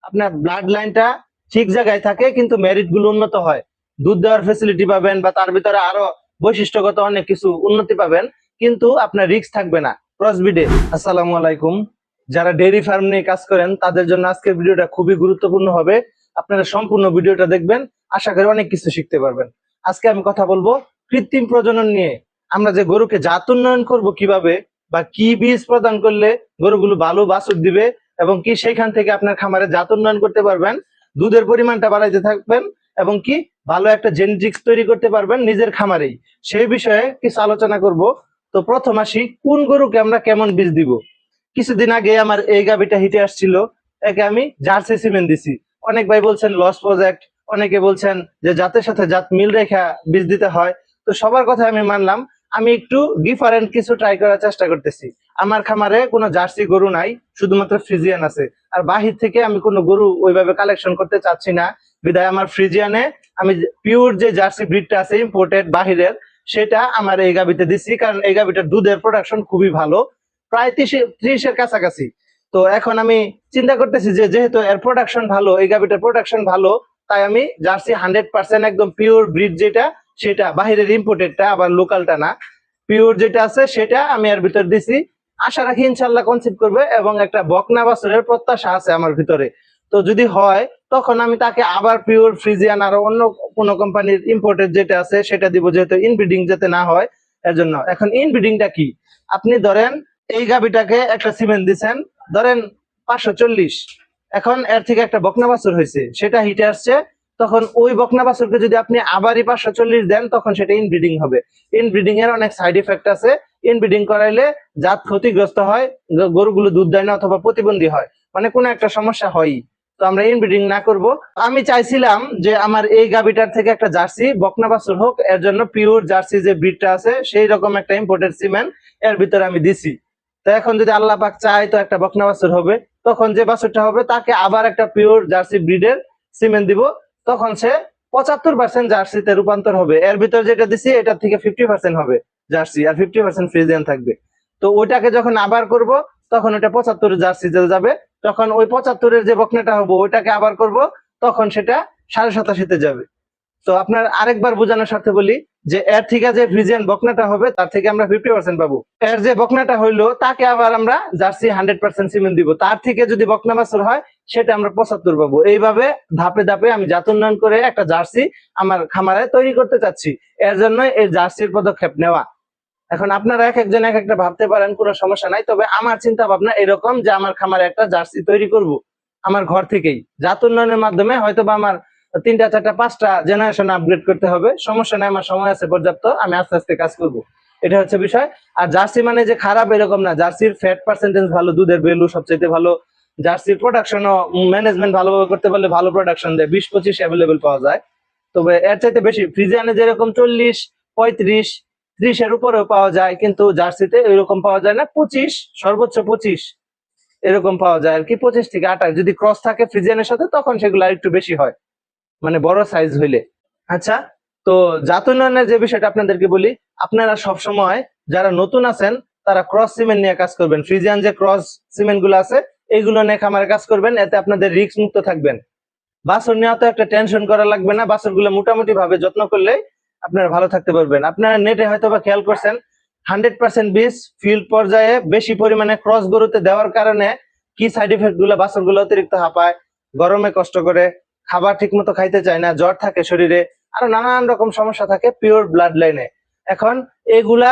আপনার ব্লাড লাইনটা ঠিক জায়গায় থাকে, কিন্তু মেরিট গুলো উন্নত হয়। দুধ দেওয়ার ফেসিলিটি পাবেন বা তার ভিতরে আরো বৈশিষ্ট্যগত অনেক কিছু উন্নতি পাবেন, কিন্তু আপনার রিস্ক থাকবে না ক্রসবিডে। আসসালামু আলাইকুম। যারা ডেইরি ফার্ম নিয়ে কাজ করেন তাদের জন্য আজকের ভিডিওটা খুবই গুরুত্বপূর্ণ হবে। আপনারা সম্পূর্ণ ভিডিওটা দেখবেন, আশা করি অনেক কিছু শিখতে পারবেন। আজকে আমি কথা বলবো কৃত্রিম প্রজনন নিয়ে। আমরা যে গরুকে জাত উন্নয়ন করবো কিভাবে, বা কি বীজ প্রদান করলে গরুগুলো ভালো বাছুর দিবে, এবং কি সেইখান থেকে আপনার খামারে জাত উন্নয়ন করতে পারবেন, দুধের পরিমাণটা বাড়াইতে থাকবেন, এবং কি ভালো একটা জেনেটিক্স তৈরি করতে পারবেন নিজের খামারেই, সেই বিষয়ে কিছু আলোচনা করব। তো প্রথম আসি, কোন গরুকে আমরা কেমন বীজ দিব। কিছুদিন আগে আমার এই গাভিটা হিটে আসছিল, একে আমি জার্সি সিমেন্ট দিছি। অনেক ভাই বলছেন লস প্রজেক্ট, অনেকে বলছেন যে জাতের সাথে জাত মিল রেখা বীজ দিতে হয়। তো সবার কথা আমি মানলাম, আমি একটু ডিফারেন্ট কিছু ট্রাই করার চেষ্টা করতেছি। আমার খামারে কোনো জার্সি গরু নাই, শুধুমাত্র ফ্রিজিয়ান আছে। আর বাহির থেকে আমি কোনো গরু ওইভাবে কালেকশন করতে চাচ্ছি না, বিধায় আমার ফ্রিজিয়ানে আমি পিওর যে জার্সি ব্রিডটা আছে ইম্পোর্টেড বাহিরের, সেটা আমার এই গাভিতে দিচ্ছি। কারণ এই গাভিটার দুধের প্রোডাকশন খুবই ভালো, প্রায় 30-এর কাছাকাছি। তো এখন আমি চিন্তা করতেছি যে যেহেতু এর প্রোডাকশন ভালো, এই গাভিটার প্রোডাকশন ভালো, তাই আমি জার্সি 100% একদম পিওর ব্রিড যেটা, সেটা বাহিরের ইম্পোর্টেডটা, আবার লোকালটা না, পিওর যেটা আছে সেটা আমি এর ভিতর দিছি। আশা রাখি ইনশাল্লাহ কনসিভ করবে, এবং একটা বকনা বাছুরের প্রত্যাশা আছে আমার ভিতরে। তো যদি হয় তখন আমি তাকে আবার পিওর ফ্রিজিয়ান আর অন্য কোনো কোম্পানির ইম্পোর্টেড যেটা আছে সেটা দিব, যেহেতু ইনব্রিডিং যাতে না হয় এর জন্য। এখন ইনব্রিডিংটা কি, আপনি ধরেন এই গাভিটাকে একটা সিমেন্ট দিচ্ছেন, ধরেন 540, এখন এর থেকে একটা বকনা বাছুর হয়েছে, সেটা হিটে আসছে, তখন ওই বকনা বাছুরকে যদি আপনি আবারই 540 দেন, তখন সেটা ইনব্রিডিং হবে। ইনব্রিডিং এর অনেক সাইড ইফেক্ট আছে। ইনব্রিডিং করাইলে জাত ক্ষতিগ্রস্ত হয়, গরুগুলো দুধ দেয় না অথবা প্রতিবন্ধী হয়, মানে কোনো একটা সমস্যা হয়ই। তো আমরা ইনব্রিডিং না করব। আমি চাইছিলাম যে আমার এই গাভিটার থেকে একটা জার্সি বকনা বাছুর হোক, এর জন্য পিওর জার্সি যে ব্রিডটা আছে সেই রকম একটা ইম্পোর্টেড সিমেন্ট এর ভিতরে আমি দিছি। তো এখন যদি আল্লাহ পাক চায় তো একটা বকনা বাছুর হবে, তখন যে বাছুরটা হবে তাকে আবার একটা পিওর জার্সি ব্রিডের সিমেন্ট দিব, তখন সে 75% জার্সিতে রূপান্তর হবে। এর ভিতর যেটা দিছি এটা থেকে 50% হবে জার্সি, আর 50% ফ্রিজিয়ান থাকবে। তো ওইটাকে যখন আবার করব, তখন ওটা 75 জার্সিতে যাবে। তখন ওই 75-এর যে বকনাটা হবো ওইটাকে আবার করব, তখন সেটা 87.5-তে যাবে। তো আপনার আরেকবার বোঝানোর স্বার্থে বলি যে এর থেকে যে ফ্রিজিয়ান বকনাটা হবে তার থেকে আমরা 50% পাবো। এর যে বকনাটা হইলো তাকে আবার আমরা জার্সি 100% সিমেন্ট দিব, তার থেকে যদি বকনা বাছুর হয় সেটা আমরা 75 পাবো। এইভাবে ধাপে ধাপে আমি জাত উন্নয়ন করে একটা জার্সি আমার খামারে তৈরি করতে চাচ্ছি। এর জন্য এই জার্সির পদক্ষেপ নেওয়া। এখন আপনারা এক একজন এক একটা ভাবতে পারেন, কোনো সমস্যা নাই, তবে আমার চিন্তা ভাবনা এরকম যে আমার খামারে একটা জার্সি তৈরি করব আমার ঘর থেকেই, জাত উন্নয়নের মাধ্যমে। হয়তো বা আমার 3টা 4টা 5টা জেনারেশন আপগ্রেড করতে হবে, সমস্যা নাই, আমার সময় আছে পর্যাপ্ত, আমি আস্তে আস্তে কাজ করব। এটা হচ্ছে বিষয়। আর জার্সি মানে যে খারাপ এরকম না, জার্সির ফ্যাট পার্সেন্টেজ ভালো, দুধের ভ্যালু সবচেয়ে ভালো, জার্সির প্রোডাকশন ও ম্যানেজমেন্ট ভালোভাবে করতে পারলে ভালো প্রোডাকশন দেয়, 20-25 অ্যাভেলেবেল পাওয়া যায়। তবে এর চাইতে বেশি ফ্রিজিয়ানে যেরকম 40-35-30 এর উপরেও পাওয়া যায়, কিন্তু জার্সিতে এরকম পাওয়া যায় না। 25, সর্বোচ্চ 25 এরকম পাওয়া যায় আর কি, 25 থেকে 28 যদি ক্রস থাকে ফ্রিজিয়ানের সাথে, তখন সেগুলো আর একটু বেশি হয়, মানে বড় সাইজ হইলে। আচ্ছা, তো জাত উন্নয়নের যে বিষয়টা আপনাদেরকে বলি, আপনারা সব সময় যারা নতুন আছেন তারা ক্রস সিমেন্ট নিয়ে কাজ করবেন। ফ্রিজিয়ান যে ক্রস সিমেন্ট গুলো আছে এইগুলো নিয়ে খামারে কাজ করবেন, এতে আপনাদের রিস্ক মুক্ত থাকবেন। বাছুর নেওয়া তো একটা টেনশন করা লাগবে না, বাছুর গুলো মোটামুটি ভাবে যত্ন করলে আপনারা ভালো থাকতে পারবেন। আপনারা নেটে হয়তো বা খেয়াল করছেন 100% বীজ ফিল্ড পর্যায়ে বেশি পরিমাণে ক্রস গরুতে দেওয়ার কারণে কি সাইড ইফেক্ট গুলো, বাছুর গুলো অতিরিক্ত হাঁপায়, গরমে কষ্ট করে, খাবার ঠিক মতো খাইতে চায় না, জ্বর থাকে শরীরে, আরো নানান রকম সমস্যা থাকে পিওর ব্লাড লাইনে। এখন এগুলা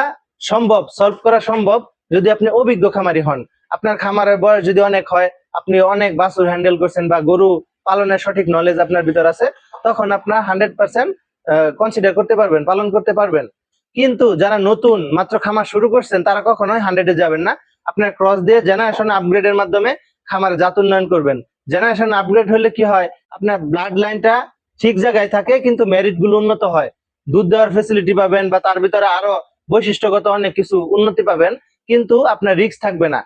সলভ করা সম্ভব যদি আপনি অভিজ্ঞ খামারি হন। আপনার খামারের বয়স যদি অনেক হয়, আপনি অনেক বাছুর হ্যান্ডেল করছেন, বা গরু পালনের সঠিক নলেজ আপনার ভিতর আছে, তখন আপনার 100% কনসিডার করতে পারবেন, পালন করতে পারবেন। কিন্তু যারা নতুন মাত্র খামার শুরু করছেন তারা কখনোই 100-এ যাবেন না। আপনার ক্রস দিয়ে জেনারেশন আপগ্রেডের মাধ্যমে খামারে জাত উন্নয়ন করবেন। জেনারেশন আপগ্রেড হলে কি হয়, আপনার ব্লাড লাইনটা ঠিক জায়গায় থাকে, কিন্তু মেরিট গুলো উন্নত হয়। দুধ দেওয়ার ফেসিলিটি পাবেন, বা তার ভিতরে আরো বৈশিষ্ট্যগত অনেক কিছু উন্নতি পাবেন, কিন্তু আপনার রিস্ক থাকবে না।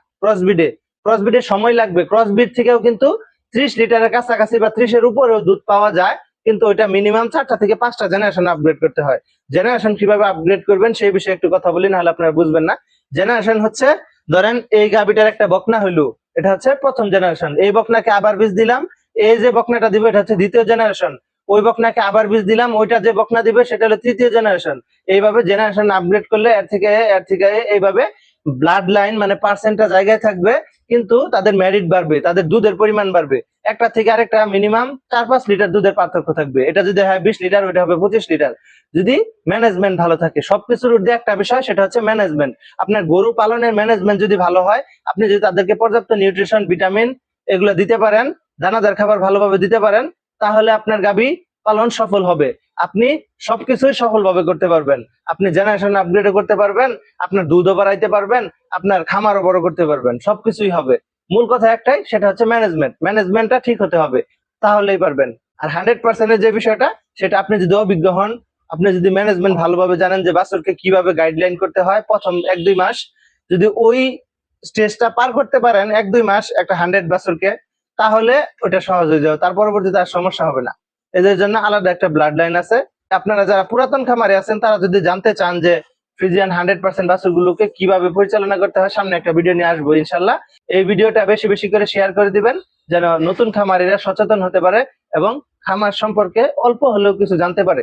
ক্রসবিডে সময় লাগবে। ক্রসবিড থেকেও কিন্তু 30 লিটারের কাছাকাছি বা 30-এর উপরেও দুধ পাওয়া যায়, কিন্তু ওইটা মিনিমাম 4টা থেকে 5টা জেনারেশন আপগ্রেড করতে হয়। জেনারেশন কিভাবে আপগ্রেড করবেন সেই বিষয়ে একটু কথা বলি, নাহলে আপনারা বুঝবেন না। জেনারেশন হচ্ছে, ধরেন এই গাভিটার একটা বকনা হইলো, এটা হচ্ছে প্রথম জেনারেশন। এই বকনাকে আবার বীজ দিলাম, এই যে বকনাটা দিবে এটা হচ্ছে দ্বিতীয় জেনারেশন, ওই বকনাকে আবার বীজ দিলাম, ওইটা যে বকনা দিবে সেটা হলো তৃতীয় জেনারেশন। এইভাবে জেনারেশন আপগ্রেড করলে এর থেকে এইভাবে ব্লাড লাইন মানে পার্সেন্টটা জায়গায় থাকবে, কিন্তু তাদের মেরিট বাড়বে, তাদের দুধের পরিমাণ বাড়বে। একটা থেকে আরেকটা মিনিমাম 4-5 লিটার দুধের পার্থক্য থাকবে। এটা যদি হয় 20 লিটার, ওইটা হবে 25 লিটার, যদি ম্যানেজমেন্ট ভালো থাকে। সবকিছুর ঊর্ধ্বে একটা বিষয়, সেটা হচ্ছে ম্যানেজমেন্ট। আপনার গরু পালনের ম্যানেজমেন্ট যদি ভালো হয়, আপনি যদি তাদেরকে পর্যাপ্ত নিউট্রিশন, ভিটামিন এগুলো দিতে পারেন, দানাদার খাবার ভালোভাবে দিতে পারেন, তাহলে আপনার গাভী পালন সফল হবে। আপনি সবকিছুই সফলভাবে করতে পারবেন। আপনি জেনারেশন আপগ্রেডও করতে পারবেন, আপনার দুধও বাড়াইতে পারবেন, আপনার খামারও বড় করতে পারবেন, সবকিছুই হবে। মূল কথা একটাই, সেটা হচ্ছে ম্যানেজমেন্টটা ঠিক হতে হবে, তাহলেই পারবেন। আর 100% যে বিষয়টা, সেটা আপনি যদি অভিজ্ঞ হন, আপনি যদি ম্যানেজমেন্ট ভালোভাবে জানেন যে বাছুরকে কিভাবে গাইডলাইন করতে হয় প্রথম 1-2 মাস, যদি ওই স্টেজটা পার করতে পারেন 1-2 মাস একটা 100 বাছুরকে, তাহলে ওটা সহজ হয়ে যাবে, তার পরবর্তীতে আর সমস্যা হবে না। এদের জন্য আলাদা একটা ব্লাড লাইন আছে। আপনারা যারা পুরাতন খামারে আছেন, তারা যদি জানতে চান যে ফ্রিজিয়ান 100% বাছুরগুলোকে কিভাবে পরিচালনা করতে হয়, সামনে একটা ভিডিও নিয়ে আসবো ইনশাল্লাহ। এই ভিডিওটা বেশি বেশি করে শেয়ার করে দিবেন, যেন নতুন খামারিরা সচেতন হতে পারে এবং খামার সম্পর্কে অল্প হলেও কিছু জানতে পারে।